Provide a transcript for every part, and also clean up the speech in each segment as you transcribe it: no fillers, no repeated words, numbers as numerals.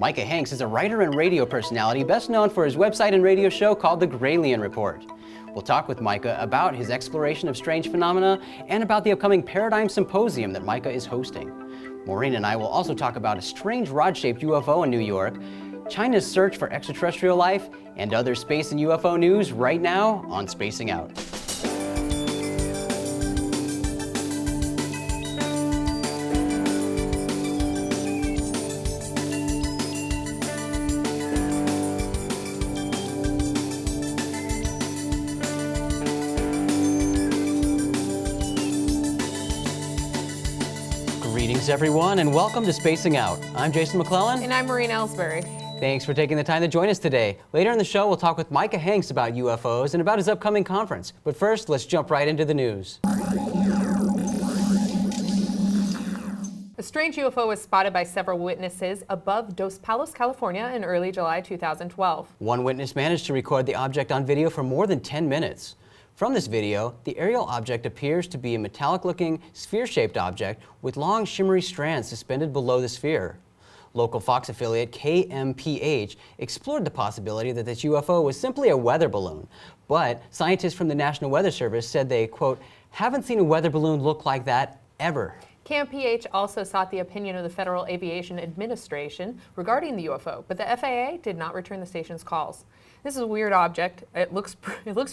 Micah Hanks is a writer and radio personality best known for his website and radio show called The Gralien Report. We'll talk with Micah about his exploration of strange phenomena and about the upcoming Paradigm Symposium that Micah is hosting. Maureen and I will also talk about a strange rod-shaped UFO in New York, China's search for extraterrestrial life, and other space and UFO news right now on Spacing Out. Greetings everyone and welcome to Spacing Out. I'm Jason McClellan. And I'm Maureen Ellsbury. Thanks for taking the time to join us today. Later in the show, we'll talk with Micah Hanks about UFOs and about his upcoming conference. But first, let's jump right into the news. A strange UFO was spotted by several witnesses above Dos Palos, California in early July 2012. One witness managed to record the object on video for more than 10 minutes. From this video, the aerial object appears to be a metallic-looking, sphere-shaped object with long, shimmery strands suspended below the sphere. Local Fox affiliate KMPH explored the possibility that this UFO was simply a weather balloon, but scientists from the National Weather Service said they, quote, haven't seen a weather balloon look like that ever. KMPH also sought the opinion of the Federal Aviation Administration regarding the UFO, but the FAA did not return the station's calls. This is a weird object. It looks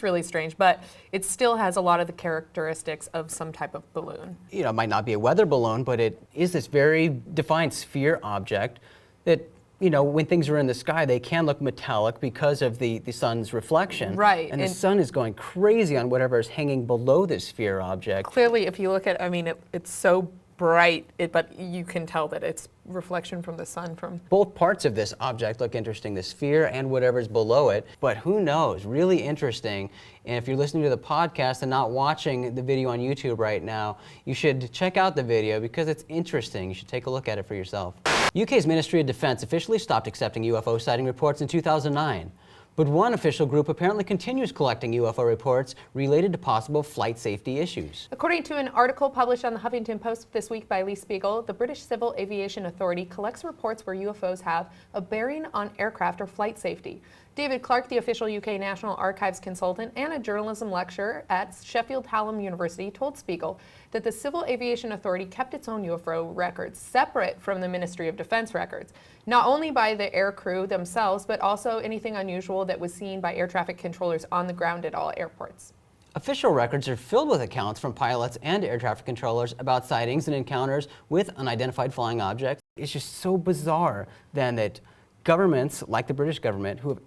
really strange, but it still has a lot of the characteristics of some type of balloon. You know, it might not be a weather balloon, but it is this very defined sphere object that, you know, when things are in the sky, they can look metallic because of the sun's reflection. Right. And the sun is going crazy on whatever is hanging below this sphere object. Clearly, if you look at, I mean, it's so bright, but you can tell that it's reflection from the sun. Both parts of this object look interesting, the sphere and whatever's below it, but who knows, really interesting. And if you're listening to the podcast and not watching the video on YouTube right now, you should check out the video because it's interesting. You should take a look at it for yourself. UK's Ministry of Defence officially stopped accepting UFO sighting reports in 2009. But one official group apparently continues collecting UFO reports related to possible flight safety issues. According to an article published on the Huffington Post this week by Lee Spiegel, the British Civil Aviation Authority collects reports where UFOs have a bearing on aircraft or flight safety. David Clark, the official UK National Archives consultant and a journalism lecturer at Sheffield Hallam University, told Spiegel that the Civil Aviation Authority kept its own UFO records separate from the Ministry of Defense records, not only by the air crew themselves, but also anything unusual that was seen by air traffic controllers on the ground at all airports. Official records are filled with accounts from pilots and air traffic controllers about sightings and encounters with unidentified flying objects. It's just so bizarre then that governments, like the British government, who have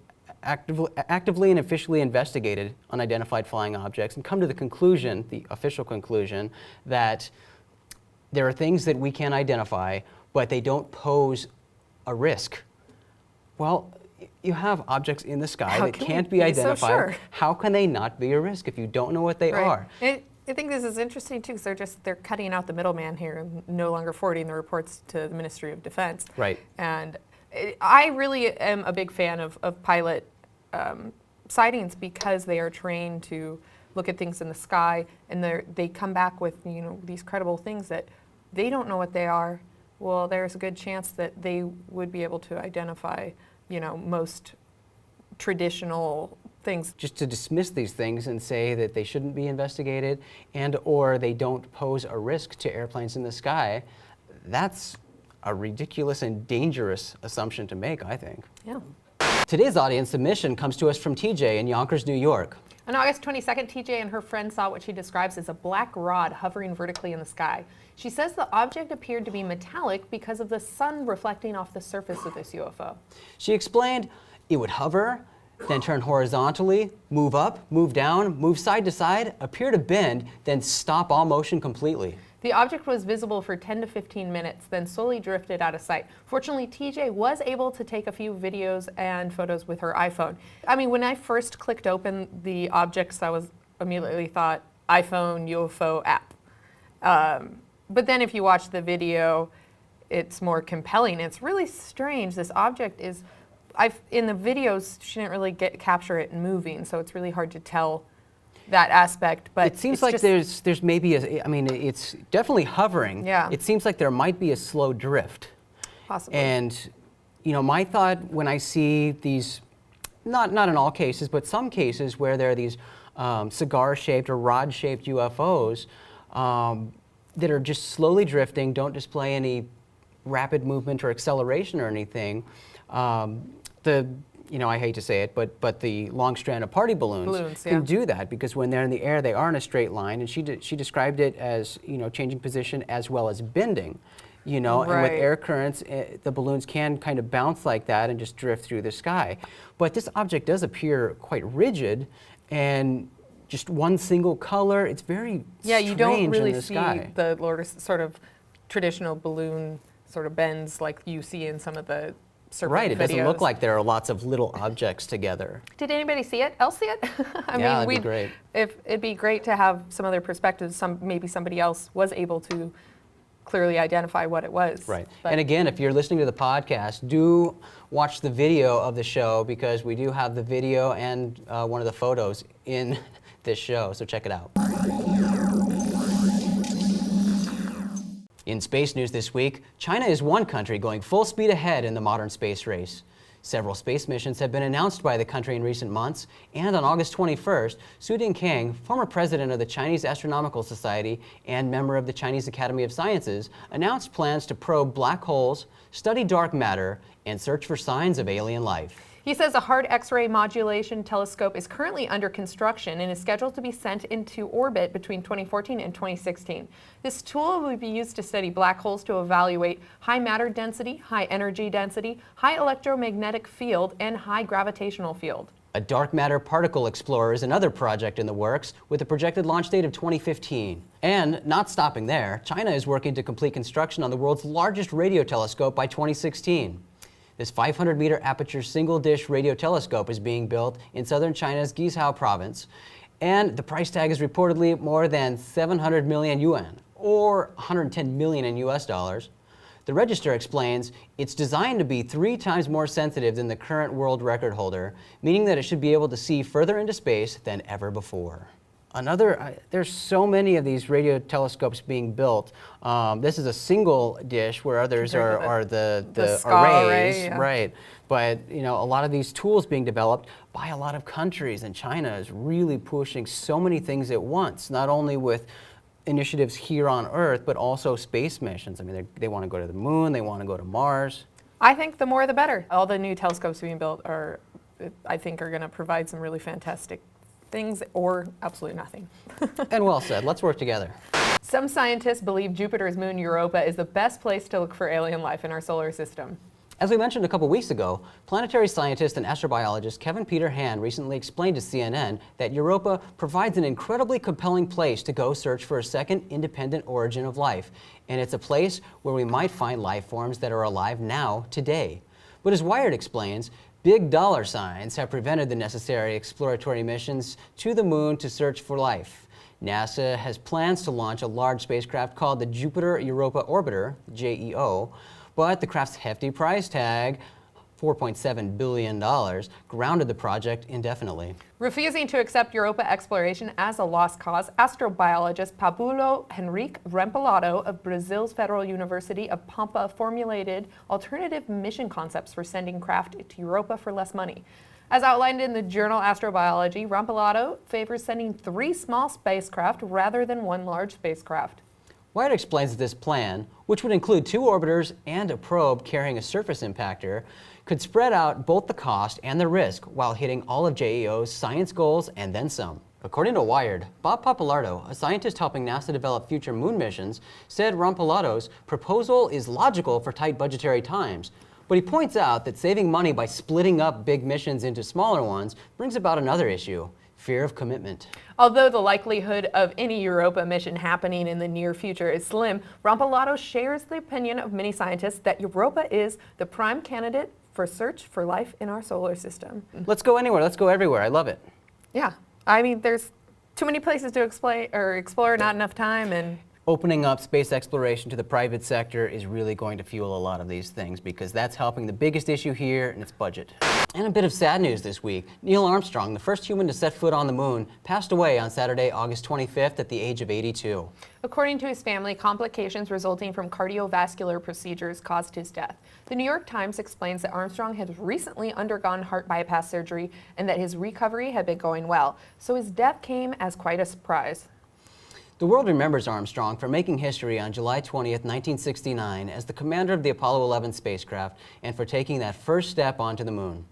actively and officially investigated unidentified flying objects and come to the conclusion, the official conclusion, that there are things that we can identify, but they don't pose a risk. Well, you have objects in the sky that can't be identified. So sure. How can they not be a risk if you don't know what they are? I think this is interesting too, because they're cutting out the middleman here and no longer forwarding the reports to the Ministry of Defense. Right. And I really am a big fan of pilot sightings because they are trained to look at things in the sky and they come back with, you know, these credible things that they don't know what they are. Well, there's a good chance that they would be able to identify, you know, most traditional things. Just to dismiss these things and say that they shouldn't be investigated and or they don't pose a risk to airplanes in the sky, that's a ridiculous and dangerous assumption to make, I think. Yeah. Today's audience submission comes to us from TJ in Yonkers, New York. On August 22nd, TJ and her friend saw what she describes as a black rod hovering vertically in the sky. She says the object appeared to be metallic because of the sun reflecting off the surface of this UFO. She explained it would hover, then turn horizontally, move up, move down, move side to side, appear to bend, then stop all motion completely. The object was visible for 10 to 15 minutes, then slowly drifted out of sight. Fortunately, TJ was able to take a few videos and photos with her iPhone. I mean, when I first clicked open the objects, I was immediately thought, iPhone UFO app. But then if you watch the video, it's more compelling. It's really strange. This object is, in the videos, she didn't really capture it moving, so it's really hard to tell that aspect. But it seems like there's maybe I mean, it's definitely hovering. Yeah. It seems like there might be a slow drift. Possibly. And my thought when I see these, not in all cases, but some cases where there are these cigar-shaped or rod-shaped UFOs that are just slowly drifting, don't display any rapid movement or acceleration or anything. I hate to say it, but the long strand of party balloons can do that, because when they're in the air, they are in a straight line. And she described it as, changing position as well as bending. And with air currents, the balloons can kind of bounce like that and just drift through the sky. But this object does appear quite rigid and just one single color. It's very strange you don't really in the see sky. the sort of traditional balloon sort of bends like you see in some of the surfing Right, it doesn't videos. look like there are lots of little objects together. Did anybody see it? Else see it? That'd be great. It'd be great to have some other perspectives. Maybe somebody else was able to clearly identify what it was. Right. And again, if you're listening to the podcast, do watch the video of the show, because we do have the video and one of the photos in this show, so check it out. In space news this week, China is one country going full speed ahead in the modern space race. Several space missions have been announced by the country in recent months, and on August 21st, Su Kang, former president of the Chinese Astronomical Society and member of the Chinese Academy of Sciences, announced plans to probe black holes, study dark matter, and search for signs of alien life. He says a hard X-ray modulation telescope is currently under construction and is scheduled to be sent into orbit between 2014 and 2016. This tool will be used to study black holes to evaluate high matter density, high energy density, high electromagnetic field, and high gravitational field. A dark matter particle explorer is another project in the works, with a projected launch date of 2015. And not stopping there, China is working to complete construction on the world's largest radio telescope by 2016. This 500-meter aperture single-dish radio telescope is being built in southern China's Guizhou province, and the price tag is reportedly more than 700 million yuan, or 110 million in US dollars. The Register explains it's designed to be 3 times more sensitive than the current world record holder, meaning that it should be able to see further into space than ever before. There's so many of these radio telescopes being built. This is a single dish, where others are the arrays, right? But a lot of these tools being developed by a lot of countries, and China is really pushing so many things at once, not only with initiatives here on Earth, but also space missions. I mean, they want to go to the moon, they want to go to Mars. I think the more the better. All the new telescopes being built I think are going to provide some really fantastic things, or absolutely nothing. And well said. Let's work together. Some scientists believe Jupiter's moon Europa is the best place to look for alien life in our solar system. As we mentioned a couple weeks ago, planetary scientist and astrobiologist Kevin Peter Hand recently explained to CNN that Europa provides an incredibly compelling place to go search for a second independent origin of life, and it's a place where we might find life forms that are alive now, today. But as Wired explains, big dollar signs have prevented the necessary exploratory missions to the moon to search for life. NASA has plans to launch a large spacecraft called the Jupiter Europa Orbiter, JEO, but the craft's hefty price tag, $4.7 billion, grounded the project indefinitely. Refusing to accept Europa exploration as a lost cause, astrobiologist Pablo Henrique Rempolado of Brazil's Federal University of Pampa formulated alternative mission concepts for sending craft to Europa for less money. As outlined in the journal Astrobiology, Rempolado favors sending 3 small spacecraft rather than 1 large spacecraft. Wired explains that this plan, which would include 2 orbiters and a probe carrying a surface impactor, could spread out both the cost and the risk while hitting all of JEO's science goals and then some. According to Wired, Bob Pappalardo, a scientist helping NASA develop future moon missions, said Rempolado's proposal is logical for tight budgetary times. But he points out that saving money by splitting up big missions into smaller ones brings about another issue: fear of commitment. Although the likelihood of any Europa mission happening in the near future is slim, Rempolado shares the opinion of many scientists that Europa is the prime candidate for search for life in our solar system. Let's go anywhere. Let's go everywhere. I love it. Yeah. I mean, there's too many places to explore, not enough time, and Opening up space exploration to the private sector is really going to fuel a lot of these things because that's helping the biggest issue here, and it's budget. And a bit of sad news this week. Neil Armstrong, the first human to set foot on the moon, passed away on Saturday, August 25th at the age of 82. According to his family, complications resulting from cardiovascular procedures caused his death. The New York Times explains that Armstrong had recently undergone heart bypass surgery and that his recovery had been going well, so his death came as quite a surprise. The world remembers Armstrong for making history on July 20th, 1969 as the commander of the Apollo 11 spacecraft and for taking that first step onto the moon.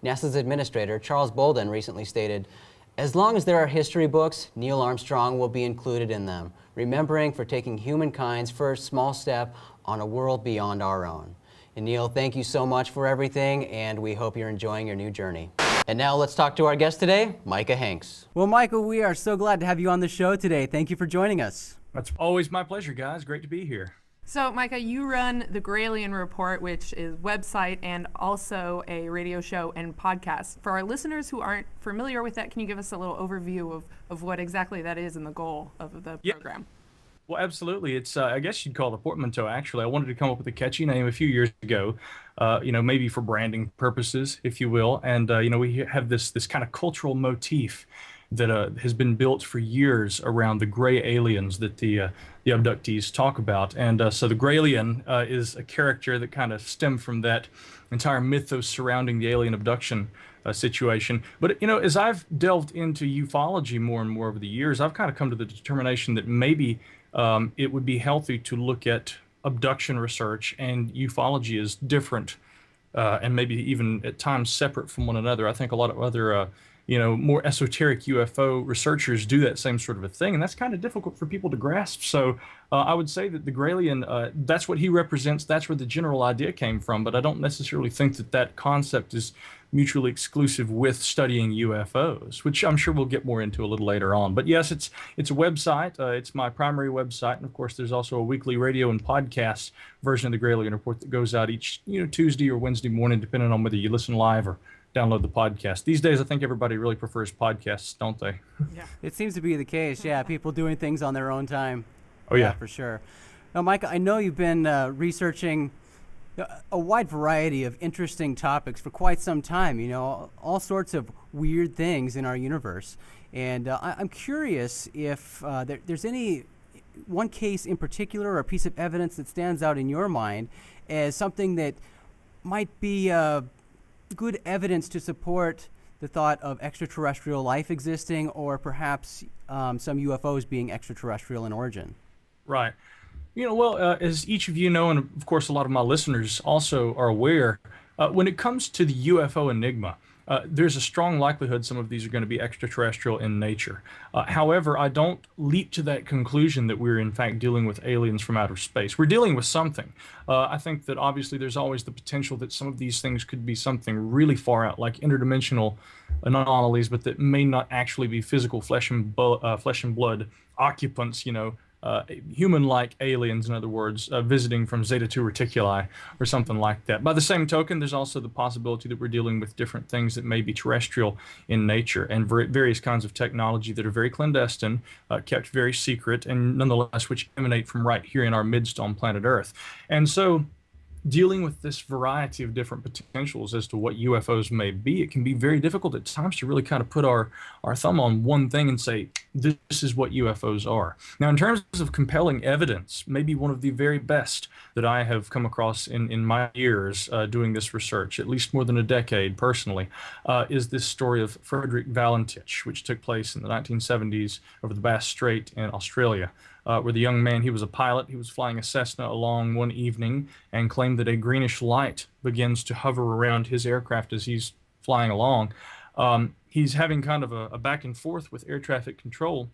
NASA's administrator, Charles Bolden, recently stated, "As long as there are history books, Neil Armstrong will be included in them, remembering for taking humankind's first small step on a world beyond our own." And Neil, thank you so much for everything, and we hope you're enjoying your new journey. And now let's talk to our guest today, Micah Hanks. Well, Michael, we are so glad to have you on the show today. Thank you for joining us. That's always my pleasure, guys. Great to be here. So, Micah, you run the Graylien Report, which is a website and also a radio show and podcast. For our listeners who aren't familiar with that, can you give us a little overview of what exactly that is and the goal of the program? Well, absolutely. It's, I guess you'd call it a portmanteau, actually. I wanted to come up with a catchy name a few years ago, maybe for branding purposes, if you will. And, we have this kind of cultural motif that has been built for years around the gray aliens that the abductees talk about. And so the Graylien is a character that kind of stemmed from that entire mythos surrounding the alien abduction situation. But, as I've delved into ufology more and more over the years, I've kind of come to the determination that maybe it would be healthy to look at abduction research and ufology as different and maybe even at times separate from one another. I think a lot of other more esoteric UFO researchers do that same sort of a thing, and that's kind of difficult for people to grasp. So I would say that the Graylien, that's what he represents, that's where the general idea came from, but I don't necessarily think that that concept is mutually exclusive with studying UFOs, which I'm sure we'll get more into a little later on. But yes, it's a website. It's my primary website, and of course there's also a weekly radio and podcast version of the Graylien Report that goes out each Tuesday or Wednesday morning, depending on whether you listen live or download the podcast. These days, I think everybody really prefers podcasts, don't they? Yeah, it seems to be the case. Yeah, people doing things on their own time. Oh, yeah. For sure. Now, Micah, I know you've been researching a wide variety of interesting topics for quite some time, all sorts of weird things in our universe. And I'm curious if there's any one case in particular or a piece of evidence that stands out in your mind as something that might be good evidence to support the thought of extraterrestrial life existing, or perhaps some UFOs being extraterrestrial in origin. Right. As each of you know, and of course a lot of my listeners also are aware, when it comes to the UFO enigma, there's a strong likelihood some of these are going to be extraterrestrial in nature. However, I don't leap to that conclusion that we're in fact dealing with aliens from outer space. We're dealing with something. I think that obviously there's always the potential that some of these things could be something really far out, like interdimensional anomalies, but that may not actually be physical flesh and blood occupants, human-like aliens, in other words, visiting from Zeta 2 Reticuli or something like that. By the same token, there's also the possibility that we're dealing with different things that may be terrestrial in nature and various kinds of technology that are very clandestine, kept very secret, and nonetheless which emanate from right here in our midst on planet Earth. And so dealing with this variety of different potentials as to what UFOs may be, it can be very difficult at times to really kind of put our thumb on one thing and say, this is what UFOs are. Now, in terms of compelling evidence, maybe one of the very best that I have come across in my years doing this research, at least more than a decade personally, is this story of Frederick Valentich, which took place in the 1970s over the Bass Strait in Australia. Where the young man, he was a pilot, he was flying a Cessna along one evening and claimed that a greenish light begins to hover around his aircraft as he's flying along. He's having kind of a back and forth with air traffic control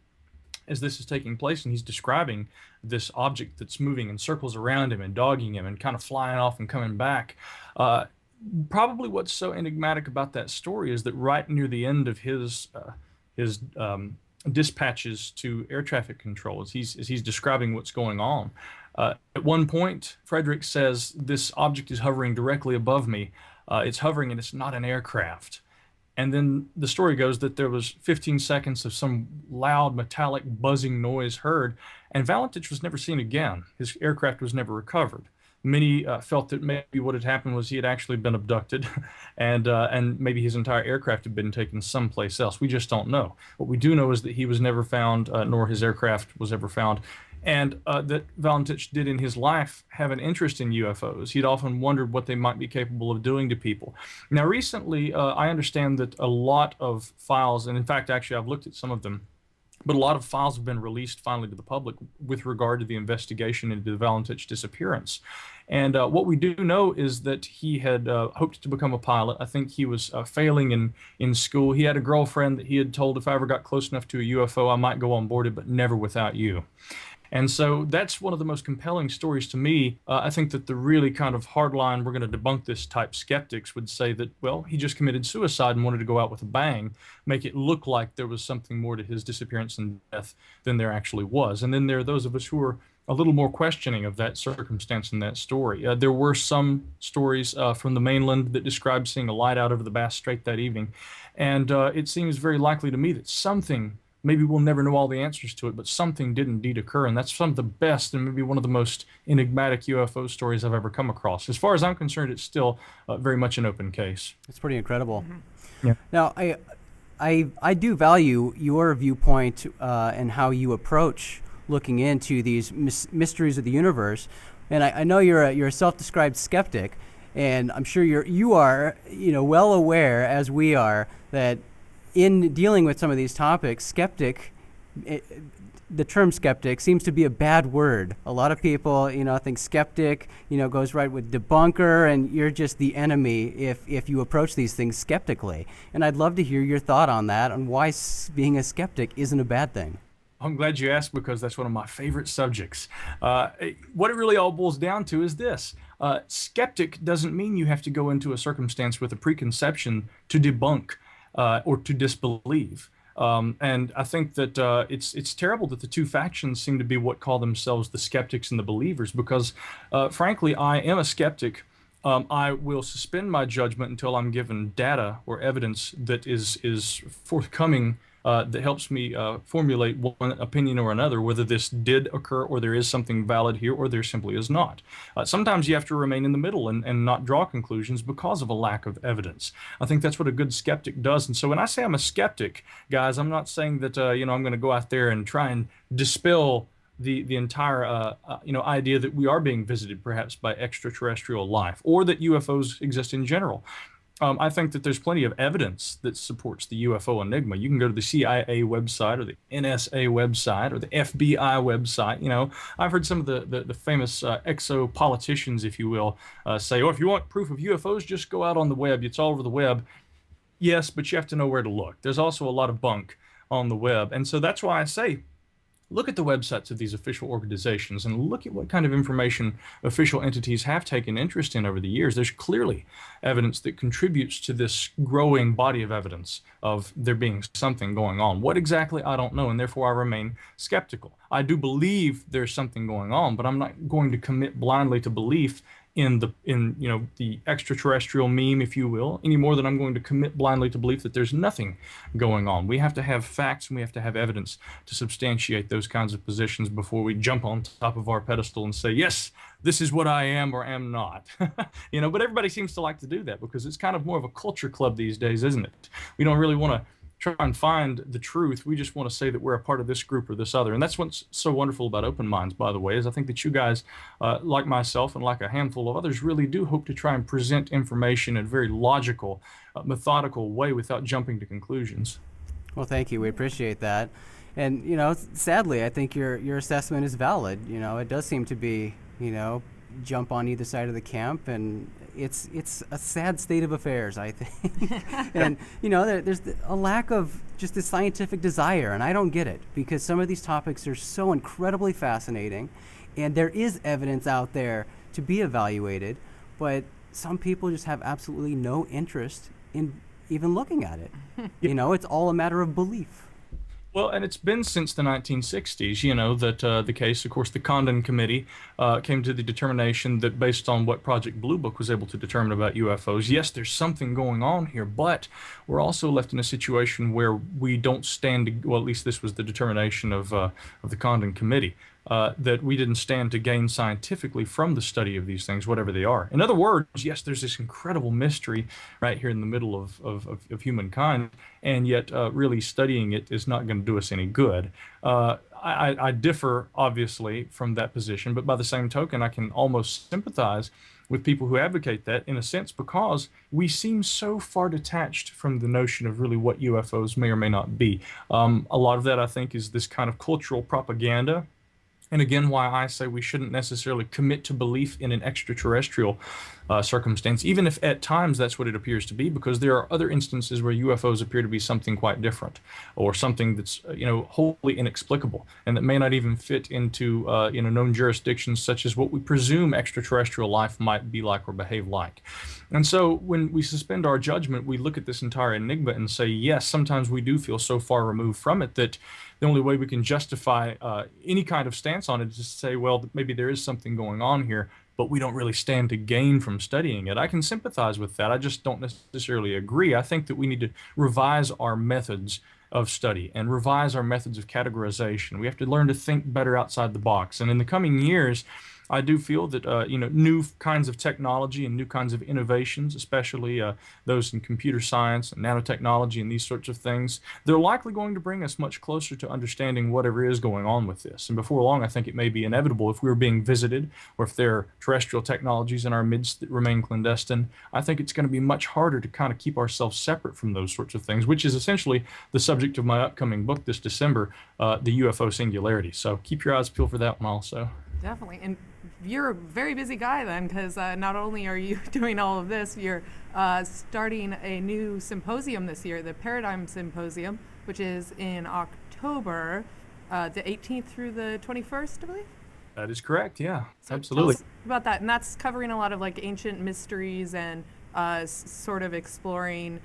as this is taking place, and he's describing this object that's moving in circles around him and dogging him and kind of flying off and coming back. Probably what's so enigmatic about that story is that right near the end of his dispatches to air traffic control, as he's describing what's going on. At one point, Frederick says, this object is hovering directly above me. It's hovering and it's not an aircraft. And then the story goes that there was 15 seconds of some loud metallic buzzing noise heard, and Valentich was never seen again. His aircraft was never recovered. Many felt that maybe what had happened was he had actually been abducted, and maybe his entire aircraft had been taken someplace else. We just don't know. What we do know is that he was never found, nor his aircraft was ever found, and that Valentich did in his life have an interest in UFOs. He'd often wondered what they might be capable of doing to people. Now, recently, I understand that a lot of files, and in fact, actually, I've looked at some of them, but a lot of files have been released finally to the public with regard to the investigation into the Valentich disappearance. And what we do know is that he had hoped to become a pilot. I think he was failing in school. He had a girlfriend that he had told, if I ever got close enough to a UFO, I might go on board it, but never without you. And so that's one of the most compelling stories to me. I think that the really kind of hardline, we're going to debunk this type skeptics would say that, well, he just committed suicide and wanted to go out with a bang, make it look like there was something more to his disappearance and death than there actually was. And then there are those of us who are a little more questioning of that circumstance in that story. There were some stories from the mainland that described seeing a light out over the Bass Strait that evening. And it seems very likely to me that something, maybe we'll never know all the answers to it, but something did indeed occur, and that's some of the best and maybe one of the most enigmatic UFO stories I've ever come across. As far as I'm concerned, it's still very much an open case. It's pretty incredible. Yeah. Now, I do value your viewpoint and how you approach looking into these mysteries of the universe, and I know you're a self-described skeptic, and I'm sure you are well aware, as we are, that in dealing with some of these topics, the term skeptic seems to be a bad word. A lot of people, think skeptic, goes right with debunker, and you're just the enemy if you approach these things skeptically. And I'd love to hear your thought on that, on why being a skeptic isn't a bad thing. I'm glad you asked, because that's one of my favorite subjects. What it really all boils down to is this. Skeptic doesn't mean you have to go into a circumstance with a preconception to debunk or to disbelieve. And I think that it's terrible that the two factions seem to be what call themselves the skeptics and the believers, because frankly, I am a skeptic. I will suspend my judgment until I'm given data or evidence that is forthcoming that helps me formulate one opinion or another, whether this did occur or there is something valid here or there simply is not. Sometimes you have to remain in the middle and not draw conclusions because of a lack of evidence. I think that's what a good skeptic does. And so when I say I'm a skeptic, guys, I'm not saying that I'm going to go out there and try and dispel the entire idea that we are being visited perhaps by extraterrestrial life, or that UFOs exist in general. I think that there's plenty of evidence that supports the UFO enigma. You can go to the CIA website or the NSA website or the FBI website. I've heard some of the famous exo-politicians, if you will, say, if you want proof of UFOs, just go out on the web. It's all over the web. Yes, but you have to know where to look. There's also a lot of bunk on the web. And so that's why I say, look at the websites of these official organizations and look at what kind of information official entities have taken interest in over the years. There's clearly evidence that contributes to this growing body of evidence of there being something going on. What exactly, I don't know, and therefore I remain skeptical. I do believe there's something going on, but I'm not going to commit blindly to belief in the extraterrestrial meme, if you will, any more than I'm going to commit blindly to belief that there's nothing going on. We have to have facts and we have to have evidence to substantiate those kinds of positions before we jump on top of our pedestal and say, yes, this is what I am or am not. But everybody seems to like to do that because it's kind of more of a culture club these days, isn't it? We don't really want to try and find the truth. We just want to say that we're a part of this group or this other. And that's what's so wonderful about Open Minds, by the way, is I think that you guys, like myself and like a handful of others, really do hope to try and present information in a very logical, methodical way without jumping to conclusions. Well, thank you. We appreciate that. And, sadly, I think your assessment is valid. It does seem to be, jump on either side of the camp, and it's a sad state of affairs, I think. And there's a lack of just a scientific desire, and I don't get it, because some of these topics are so incredibly fascinating, and there is evidence out there to be evaluated, but some people just have absolutely no interest in even looking at it. It's all a matter of belief. Well, and it's been since the 1960s, that the case, of course, the Condon Committee came to the determination that based on what Project Blue Book was able to determine about UFOs, yes, there's something going on here, but we're also left in a situation where we don't stand, well, at least this was the determination of the Condon Committee, that we didn't stand to gain scientifically from the study of these things, whatever they are. In other words, yes, there's this incredible mystery right here in the middle of humankind, and yet really studying it is not going to do us any good. I differ, obviously, from that position, but by the same token, I can almost sympathize with people who advocate that in a sense because we seem so far detached from the notion of really what UFOs may or may not be. A lot of that, I think, is this kind of cultural propaganda. And again, why I say we shouldn't necessarily commit to belief in an extraterrestrial circumstance, even if at times that's what it appears to be, because there are other instances where UFOs appear to be something quite different, or something that's wholly inexplicable, and that may not even fit into known jurisdictions, such as what we presume extraterrestrial life might be like or behave like. And so when we suspend our judgment, we look at this entire enigma and say, yes, sometimes we do feel so far removed from it that the only way we can justify any kind of stance on it is to say, well, maybe there is something going on here, but we don't really stand to gain from studying it. I can sympathize with that. I just don't necessarily agree. I think that we need to revise our methods of study and revise our methods of categorization. We have to learn to think better outside the box. And in the coming years, I do feel that new kinds of technology and new kinds of innovations, especially those in computer science and nanotechnology and these sorts of things, they're likely going to bring us much closer to understanding whatever is going on with this. And before long, I think it may be inevitable if we're being visited or if there are terrestrial technologies in our midst that remain clandestine. I think it's going to be much harder to kind of keep ourselves separate from those sorts of things, which is essentially the subject of my upcoming book this December, The UFO Singularity. So keep your eyes peeled for that one also. Definitely. And you're a very busy guy then, because not only are you doing all of this, you're starting a new symposium this year, the Paradigm Symposium, which is in October, the 18th through the 21st, I believe? That is correct, yeah, So absolutely. Tell us about that. And that's covering a lot of like ancient mysteries and sort of exploring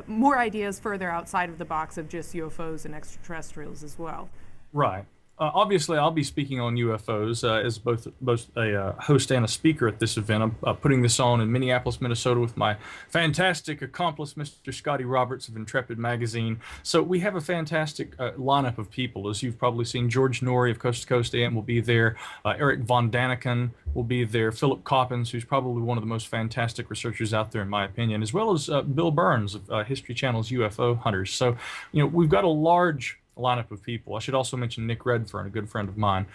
more ideas further outside of the box of just UFOs and extraterrestrials as well. Right. Obviously, I'll be speaking on UFOs as both a host and a speaker at this event. I'm putting this on in Minneapolis, Minnesota with my fantastic accomplice, Mr. Scotty Roberts of Intrepid Magazine. So we have a fantastic lineup of people. As you've probably seen, George Norrie of Coast to Coast AM will be there. Eric von Daniken will be there. Philip Coppens, who's probably one of the most fantastic researchers out there, in my opinion, as well as Bill Burns of History Channel's UFO Hunters. So, we've got a large lineup of people. I should also mention Nick Redfern, a good friend of mine.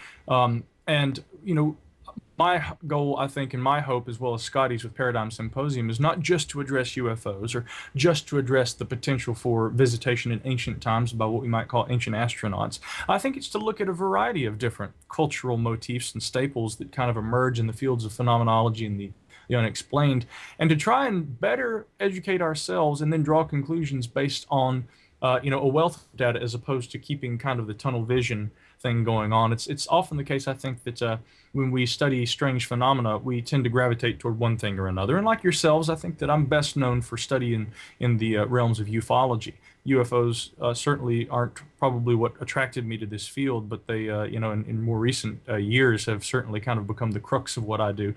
My goal, I think, and my hope, as well as Scotty's with Paradigm Symposium, is not just to address UFOs or just to address the potential for visitation in ancient times by what we might call ancient astronauts. I think it's to look at a variety of different cultural motifs and staples that kind of emerge in the fields of phenomenology and the unexplained, and to try and better educate ourselves and then draw conclusions based on a wealth of data, as opposed to keeping kind of the tunnel vision thing going on. It's often the case, I think, that when we study strange phenomena, we tend to gravitate toward one thing or another. And like yourselves, I think that I'm best known for studying in the realms of ufology. UFOs certainly aren't probably what attracted me to this field, but they, in more recent years have certainly kind of become the crux of what I do.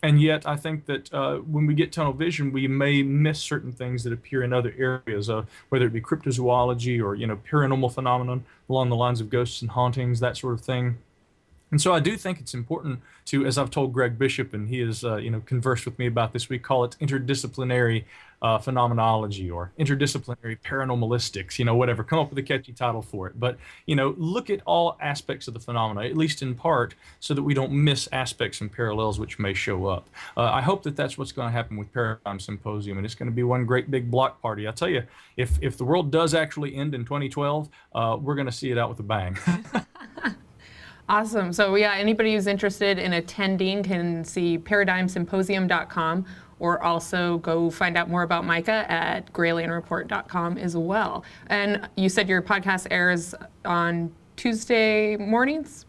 And yet, I think that when we get tunnel vision, we may miss certain things that appear in other areas, whether it be cryptozoology or, paranormal phenomenon along the lines of ghosts and hauntings, that sort of thing. And so I do think it's important to, as I've told Greg Bishop, and he has, conversed with me about this, we call it interdisciplinary phenomenology or interdisciplinary paranormalistics, whatever, come up with a catchy title for it. But, look at all aspects of the phenomena, at least in part, so that we don't miss aspects and parallels which may show up. I hope that that's what's going to happen with Paradigm Symposium, and it's going to be one great big block party. I tell you, if the world does actually end in 2012, we're going to see it out with a bang. Awesome. So yeah, anybody who's interested in attending can see paradigmsymposium.com, or also go find out more about Micah at grayalienreport.com as well. And you said your podcast airs on Wednesday mornings?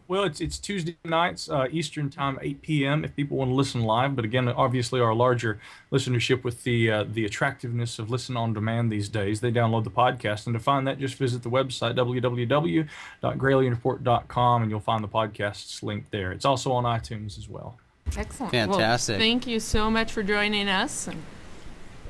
Well, it's Tuesday nights, Eastern time, 8 p.m. if people want to listen live. But again, obviously our larger listenership with the attractiveness of listen on demand these days, they download the podcast. And to find that, just visit the website, www.grayalienreport.com, and you'll find the podcast's link there. It's also on iTunes as well. Excellent. Fantastic. Well, thank you so much for joining us.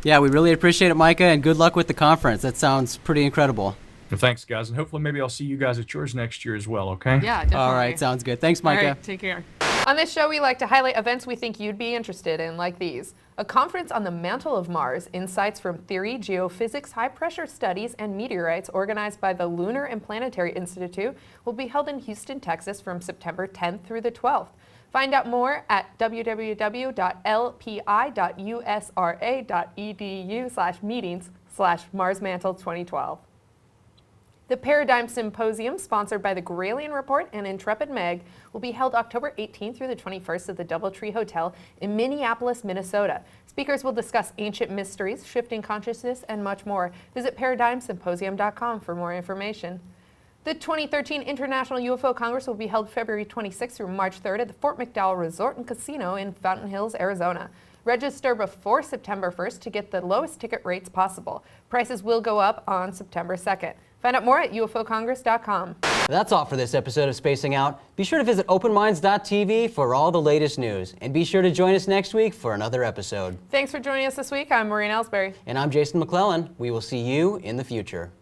Yeah, we really appreciate it, Micah, and good luck with the conference. That sounds pretty incredible. Well, thanks, guys. And hopefully maybe I'll see you guys at yours next year as well, okay? Yeah, definitely. All right, sounds good. Thanks, Micah. All right, take care. On this show, we like to highlight events we think you'd be interested in, like these. A conference on the mantle of Mars, insights from theory, geophysics, high-pressure studies, and meteorites organized by the Lunar and Planetary Institute will be held in Houston, Texas from September 10th through the 12th. Find out more at www.lpi.usra.edu/meetings/Mars Mantle 2012. The Paradigm Symposium, sponsored by the Gralien Report and Intrepid Mag, will be held October 18th through the 21st at the Doubletree Hotel in Minneapolis, Minnesota. Speakers will discuss ancient mysteries, shifting consciousness, and much more. Visit ParadigmSymposium.com for more information. The 2013 International UFO Congress will be held February 26th through March 3rd at the Fort McDowell Resort and Casino in Fountain Hills, Arizona. Register before September 1st to get the lowest ticket rates possible. Prices will go up on September 2nd. Find out more at ufocongress.com. That's all for this episode of Spacing Out. Be sure to visit openminds.tv for all the latest news. And be sure to join us next week for another episode. Thanks for joining us this week. I'm Maureen Ellsbury. And I'm Jason McClellan. We will see you in the future.